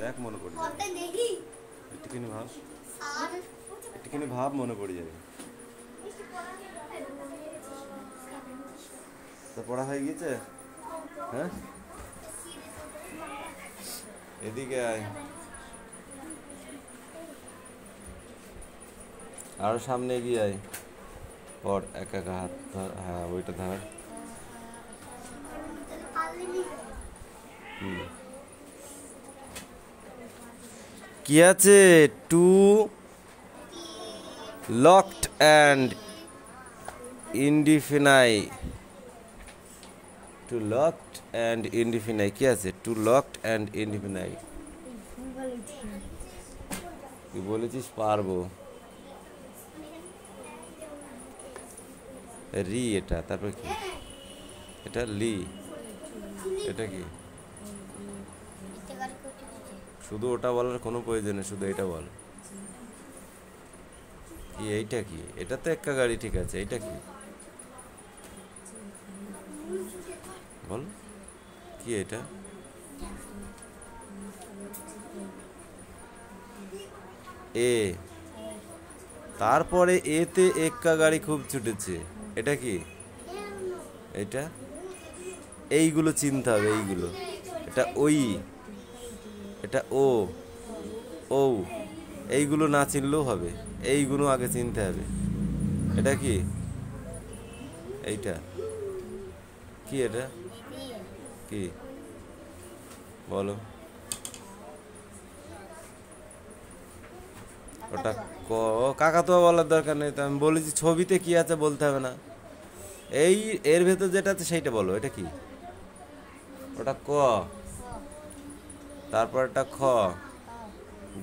দেখ মনে পড়ে যাবে, একটুখানি ভাব মনে পড়ে যাবে। তো পড়া হয়ে গেছে? হ্যাঁ, এদিকে আয়, আরো সামনে এগিয়ে আয়, পর এক এক হাত ধর, হ্যাঁ ওইটা ধর। কি আছে? To locked and indefinite, to locked and indefinite কি আছে? টু লকড অ্যান্ড ইনডিফিনাই কি বলেছিস? পারবো রি, এটা তারপর কি? এটা লি, এটা কি? শুধু ওটা বলার কোনো প্রয়োজন নেই, শুধু এটা বল। কি এইটা কি? এটা তো এক্কা গাড়ি, ঠিক আছে, এইটা কি বল? কি এটা? এ, তারপরে এতে এক্কা গাড়ি খুব ছুটেছে, এটা কি? এটা এইগুলো চিনতে হবে, এইগুলো। এটা ওই, এটা ও, ও, এইগুলো না চিনলেও হবে, এইগুলো আগে চিনতে হবে। এটা কি? এইটা কি? এটা কি বলো? ওটা ক, কাকাতুয়া বলার দরকার নেই তো, আমি বলেছি ছবিতে কি আছে বলতে হবে না। এই এর ভেতর যেটা আছে সেইটা বলো, এটা কি? ওটা ক, তারপর একটা খ,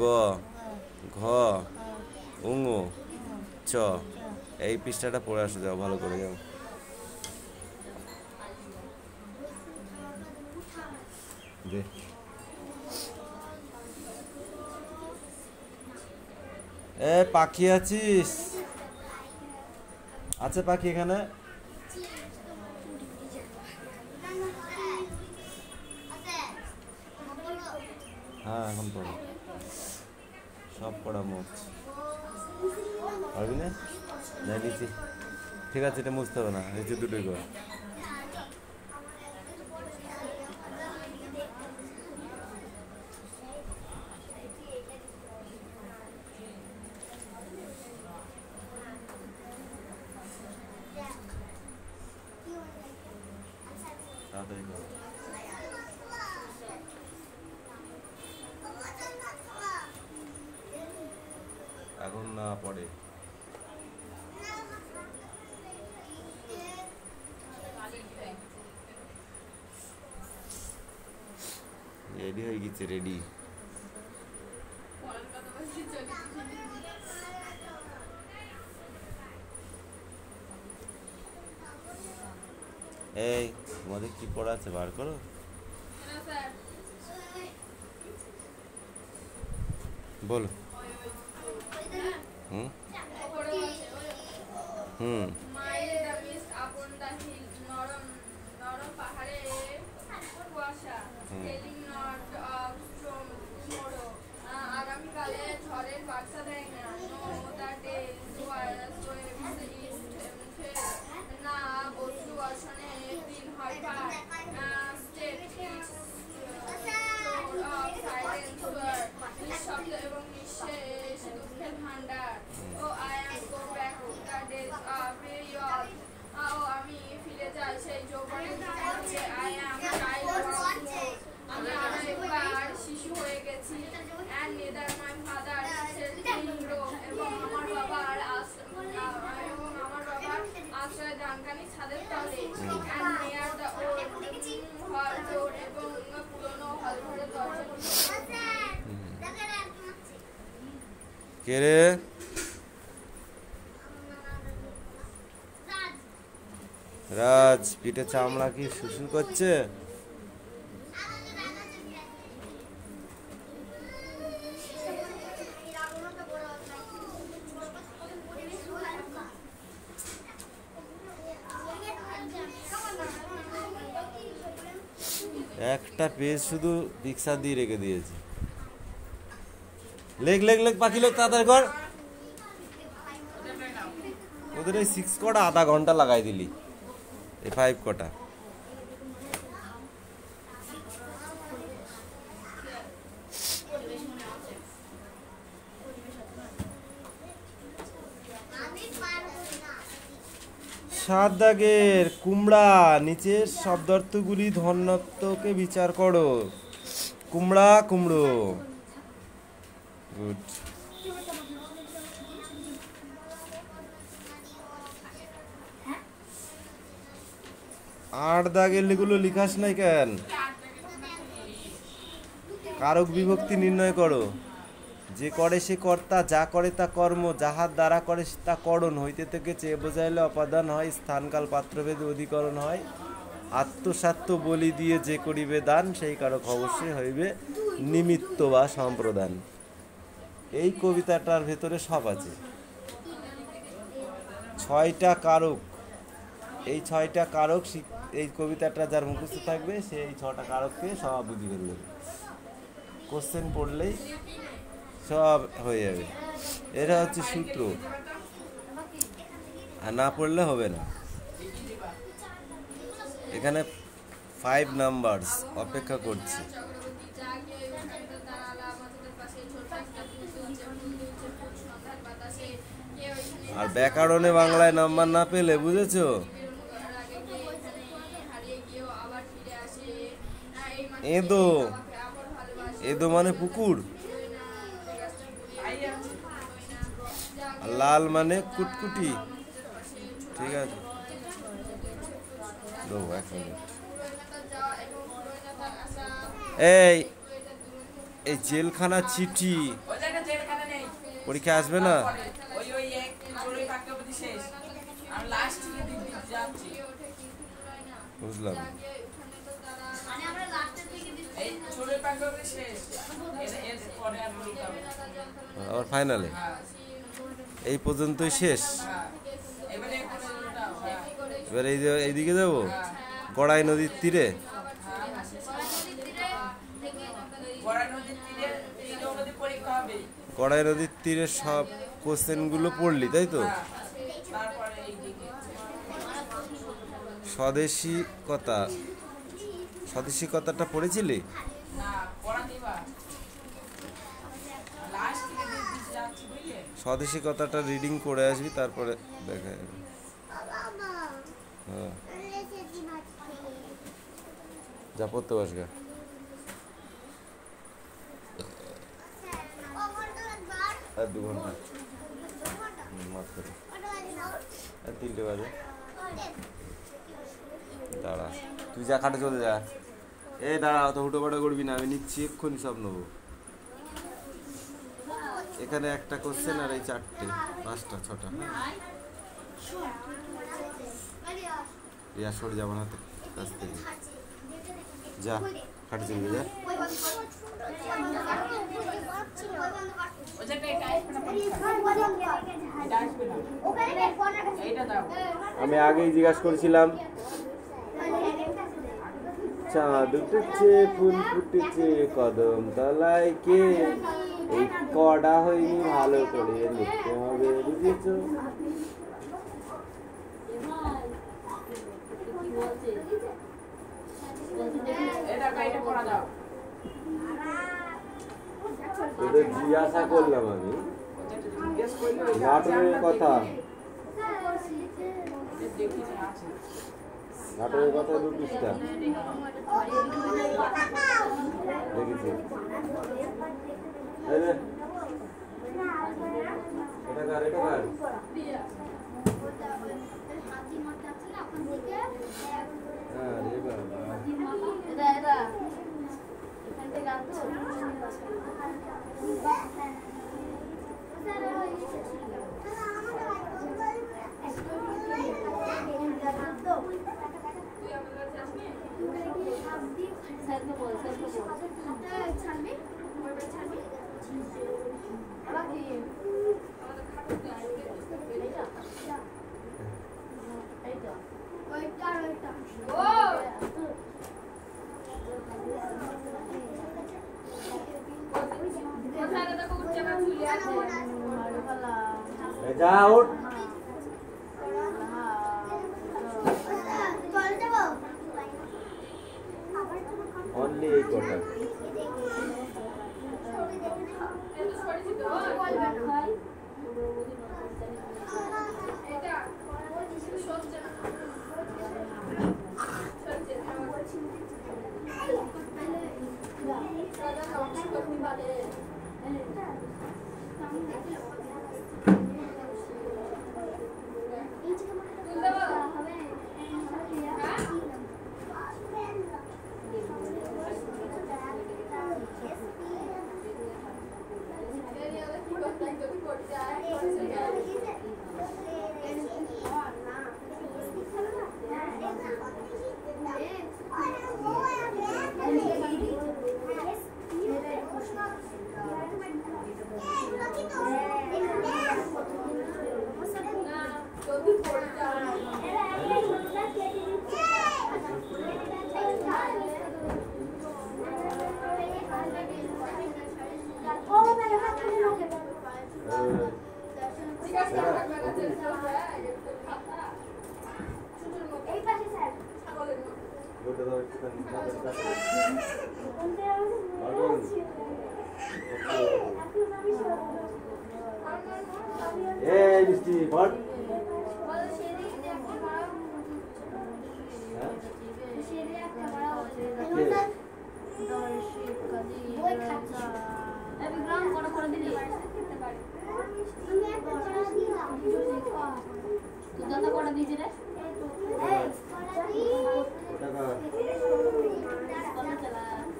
গ, ঘ, উঙ, চ। এই পৃষ্ঠাটা পড়ে আসো, যাও ভালো করে যাও। এ পাখি আছিস? আছে পাখি এখানে? হ্যাঁ এখন পড়ো, সব পড়া মোট পারবি না? যাই নিচে, ঠিক আছে, এটা মুছতে হবে না, নিচে দুটোই কর। তাড়াতাড়ি কর। এখন না পড়ে, রেডি হয়ে গেছে, রেডি। এই তোমাদের কি পড়া আছে বার করো। বলো। হুম হুম আগামীকালে ঝড়ের বার্তা দেয় না, না বসু আসনে দিন হয় পার স্টেট নিঃশব্দ এবং নিঃশেষ দুঃখের ভান্ডার। ও I am go back to the days of period. ও আমি ফিরে যাই সেই যৌবনের জীবনে। I am child of more. আমি আরেকবার শিশু হয়ে গেছি। অ্যান্ড নেদার মাই ফাদার এবং আমার বাবার আশ্রয় দানকানি ছাদের তলে। অ্যান্ড নেয়ার দ্য ওল্ড হল ডোর এবং পুরনো হল ঘরের দরজা। কে রে? রাজ, পিঠে চামড়া কি শুশুর করছে? একটা পেজ শুধু পিকচার দিয়ে রেখে দিয়েছে। লেগ লেগ লেগ পাখি লেগ তাড়াতাড়ি কর। ওদের এই 6 কটা আধা ঘন্টা লাগাই দিলি, এই 5 কটা। সাত দাগের কুমড়া, নিচের শব্দার্থগুলি ধন্যাত্মকে বিচার করো। কুমড়া, কুমড়ো। গুড। 8 দাগের গুলো লিখাস নাই কেন? কারক বিভক্তি নির্ণয় করো। যে করে সে কর্তা, যা করে তা কর্ম, যাহার দ্বারা করে তা করণ, হইতে থেকে চেয়ে বোঝাইলে অপাদান হয়, স্থানকাল পাত্রভেদে অধিকরণ হয়, আত্মসাত্য বলি দিয়ে যে করিবে দান, সেই কারক অবশ্যই হইবে নিমিত্ত বা সম্প্রদান। এই কবিতাটার ভেতরে সব আছে। 6টা কারক, এই 6টা কারক এই কবিতাটা যার মুখস্থ থাকবে সে এই 6টা কারককে সব বুঝি ফেলবে। কোশ্চেন পড়লেই সব হয়ে যাবে। এটা হচ্ছে সূত্র, আর না পড়লে হবে না। এখানে 5 নাম্বারস অপেক্ষা করছে। আর ব্যাকরণে বাংলায় নাম্বার না পেলে, বুঝেছো? এদো, এদো মানে পুকুর, আর লাল মানে কুটকুটি। ঠিক আছে, দেবো 1 মিনিট। এই জেলখানা চিঠি পরীক্ষা আসবে না? বুঝলাম। আবার ফাইনালে এই পর্যন্তই শেষ। এবার এইদিকে যাবো, গড়াই নদীর তীরে। গড়াই নদীর তীরে সব কোশ্চেনগুলো পড়লি, তাই তো? স্বদেশিকতা, স্বদেশিকতাটা পড়েছিলি? স্বদেশিকতাটা রিডিং করে আসবি, তারপরে দেখা যাবে। হ্যাঁ, যা পড়তে বসবে। আর 2 ঘন্টা মাত্র, আর 3টে বাজে। দাঁড়া, তুই যা খাটে চলে যা। এই দাঁড়া, অত হুটোপাটা করবি না, আমি নিচ্ছি এক্ষুনি সব নেবো। এখানে একটা কোশ্চেন, আর এই 4টে 5টা 6টা। রিয়া সরে যাবো না হাতে কাছ থেকে, যা খাটে চলবে যা। আমি আগেই জিজ্ঞাসা করেছিলাম, চাঁদ উঠেছে ফুল ফুটেছে কদম তলায় কে, এই কড়া হয়নি ভালো করে লিখতে হবে, বুঝেছো? জিজ্ঞাসা করলাম আমি নাটকের কথা, নাটকের কথা 2 পৃষ্ঠা দেখেছি। কোথায় দেখো যা উঠ অনলি এই কটা এই মিষ্টি বল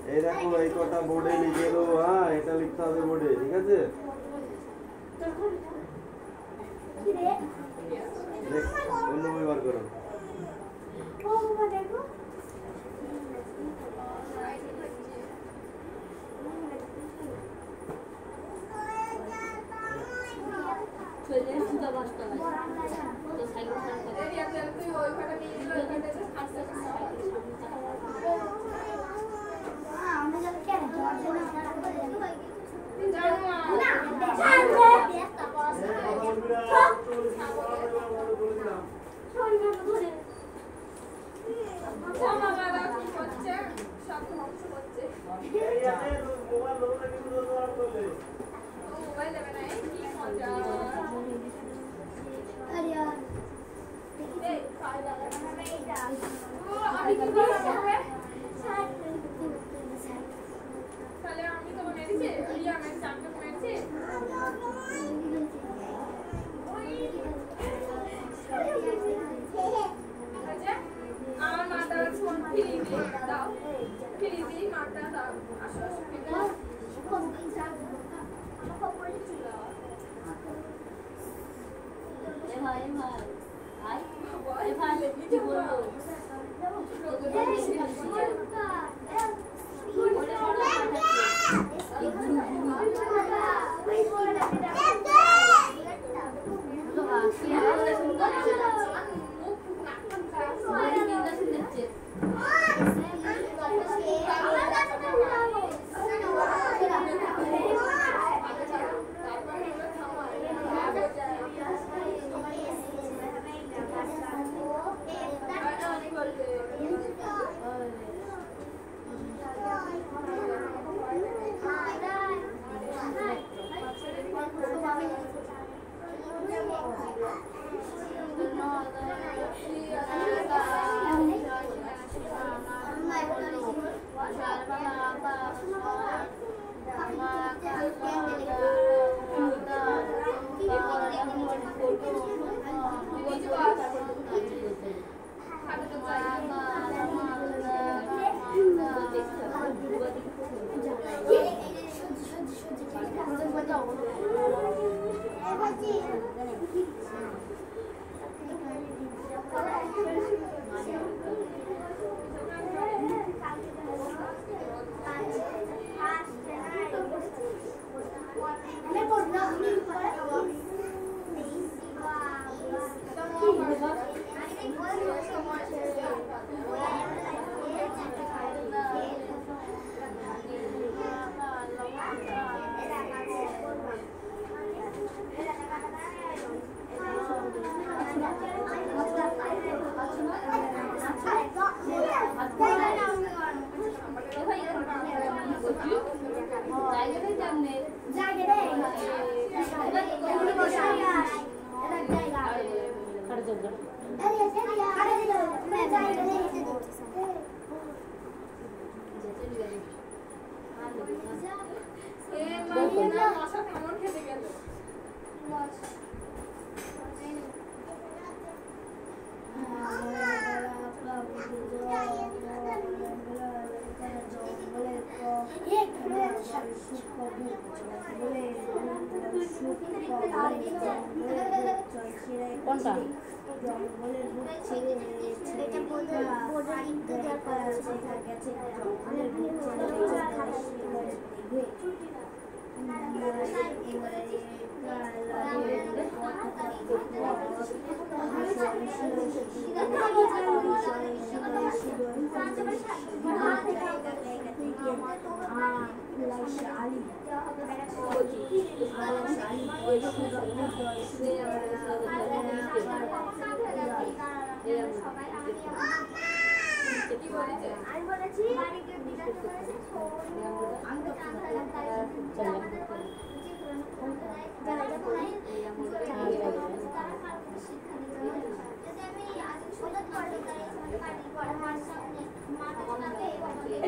এই দেখো এই কটা বোর্ডে লিখে দেবো হ্যাঁ এটা লিখতে হবে বোর্ডে ঠিক আছে অন্য ব্যবহার করো কোনটা?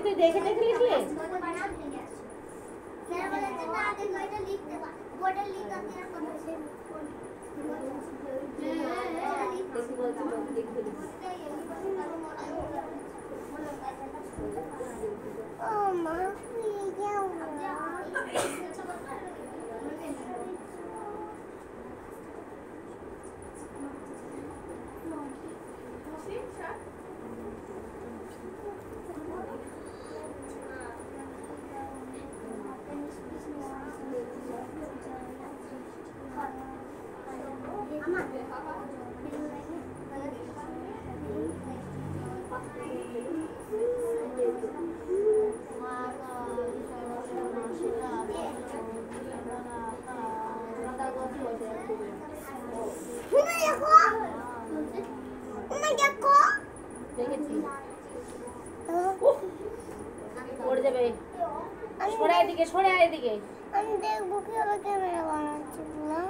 তুই দেখে দেখে লিখলে? পড়ে যাবে। সরে এদিকে, সরে এদিকে। আমি দেখবো কিভাবে ক্যামেরা বানাচ্ছি না।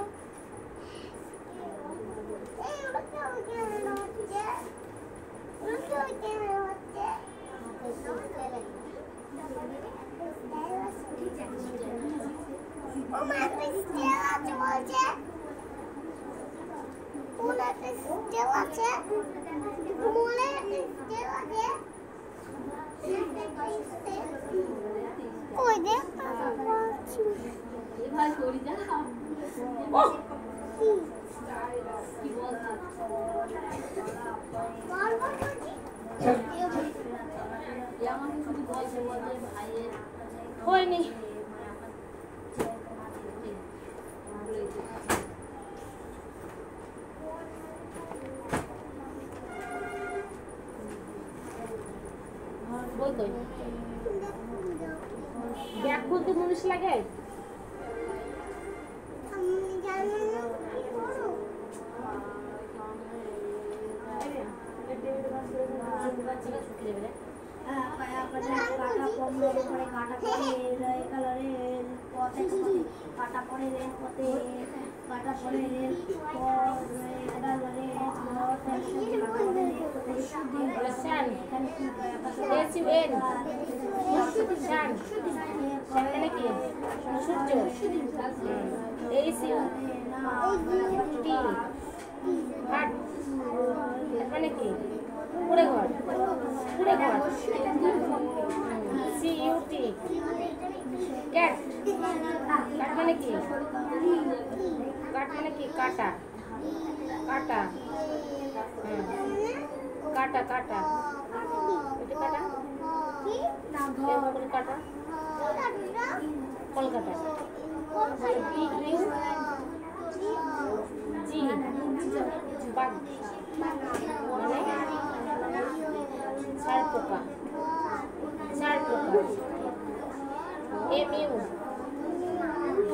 হয়নি। বল কই? ব্যাগ খুলতে মুনিশ লাগে? কাটা পরে রেল পথে কাটা পরে রেল মানে কি? পুরে ঘর, পুরে ঘর। CUT cat. কাট মানে কি? কাট মানে কি? কাটা, কাটা। কাটা, কাটা। এটা কাটা। কাটা। কলকাতা। জি বাঘ মানে ছাড় পোকা, ছাড় পোকা। MU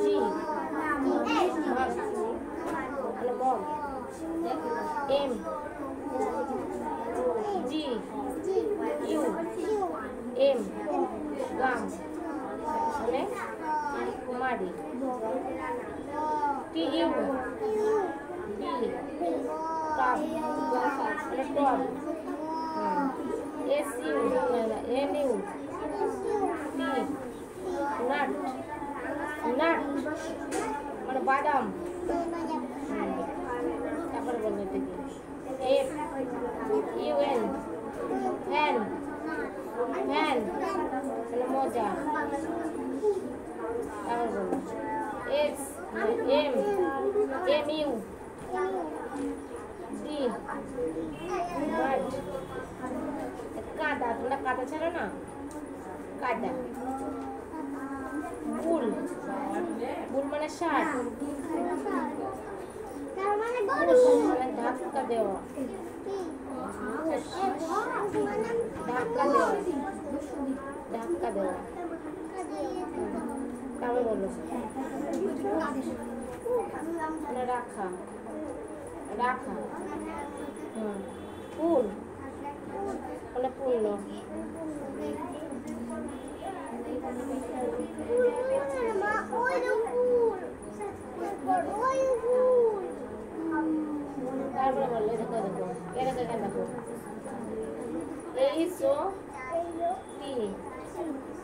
জি বাঘ মানে মগ। M G U M gum মানে মারি টি ইউ ডি কাপ মানে টপ S U M U T nut nut মানে বাদাম তারপরে বললো থেকে F U N fun fun মানে মজা তারপর বললো X M M U D mud কাদা তোমরা কাদা ছাড়ো না কাদা বুল বুল মানে শার্ট মানে ধাক্কা দেওয়া ধাক্কা দেওয়া ধাক্কা দেওয়া তারপর বলো মানে রাখা রাখা ফুল মানে পূর্ণ তারপরে বললো দেখো দেখো এরকম এখানে দেখো এইসো টি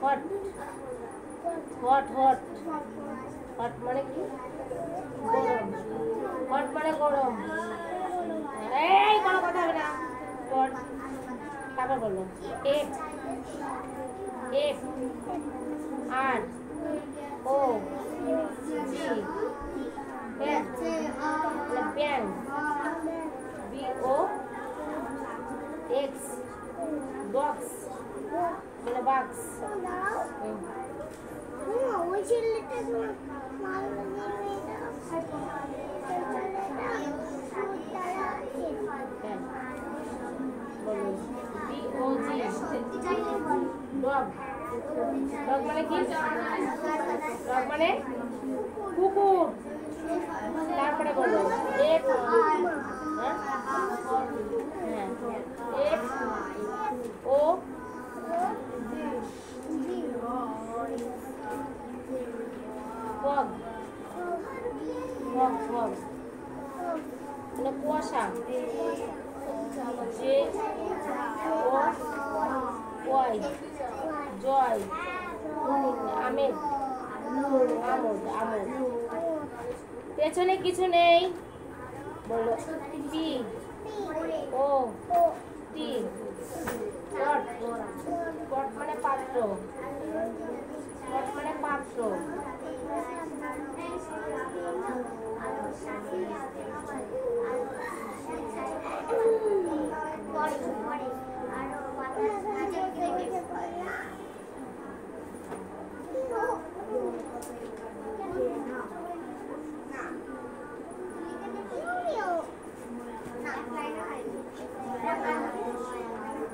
হট হট হট হট মানে কি গরম হট মানে গরম এই কোনো কথা হবে না হট তারপর বললো F F R O G pan B O X box মানে বাক্স ওই ছেলেটা মাল বলুন B O G dog dog মানে কি ডগ মানে কুকুর তারপরে বলো F F O fog fog fog মানে কুয়াশা যে ও ওয়াই জয় আমেদ আমোদ আমোদ পেছনে কিছু নেই বলো পি ও টি পট পট মানে পাত্র পট মানে পাত্র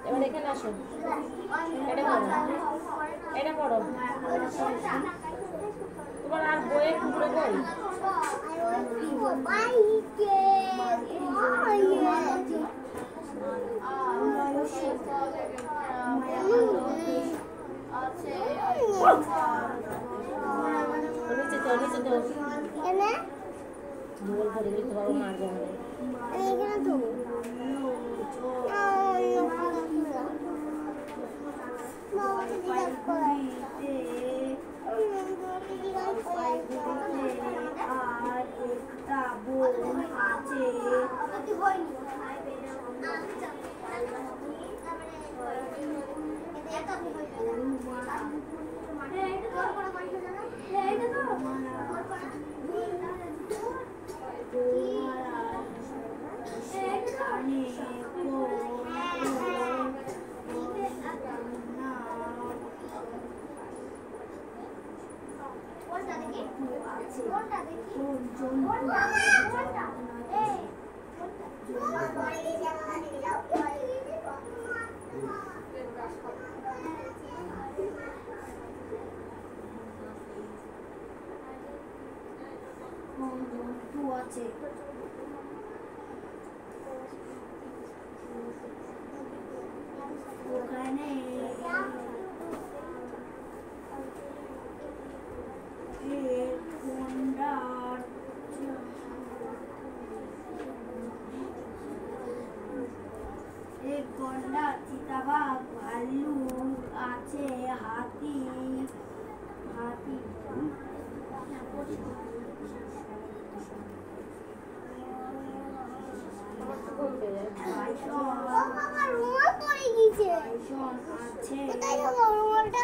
এবার এখানে আসো এটা পড়ো তোমার আর বইয়ের টুকরো বই নিচে তো নিচে তো বল ধরে দিতে বাবা মারবে আমাদের এখানে তো আর একটা বোন আছে আছে ওখানে বাবা রুমাল পরে গিয়েছে আছে কোথায় যাবো রুমালটা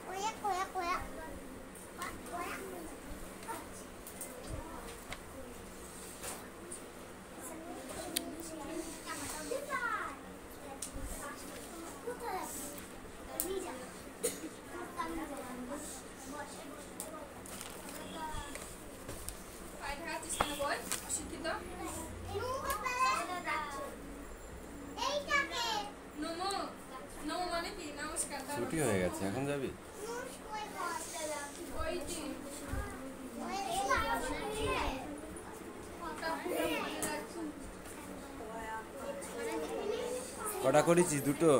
কোয়া কোয়া কোয়া পায়ে ঢাকাচ্ছিস কেন বল অশিক্ষিত নমো নমো মানে কি নমস্কার ছুটি হয়ে গেছে, এখন যাবি? ওই যে কটা করেছিস? দুটো?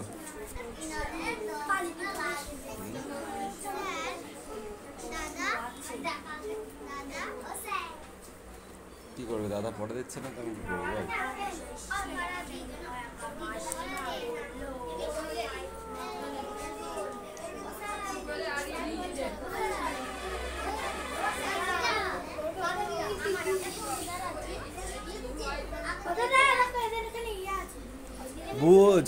কি করবে, দাদা পড়ে দিচ্ছে না তো আমি কি করবো বল? বলে আর নিয়ে যায়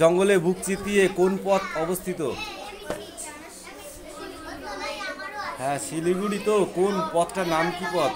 জঙ্গলে বুক চিতিয়ে কোন পথ অবস্থিত? হ্যাঁ শিলিগুড়ি তো, কোন পথটার নাম কি পথ?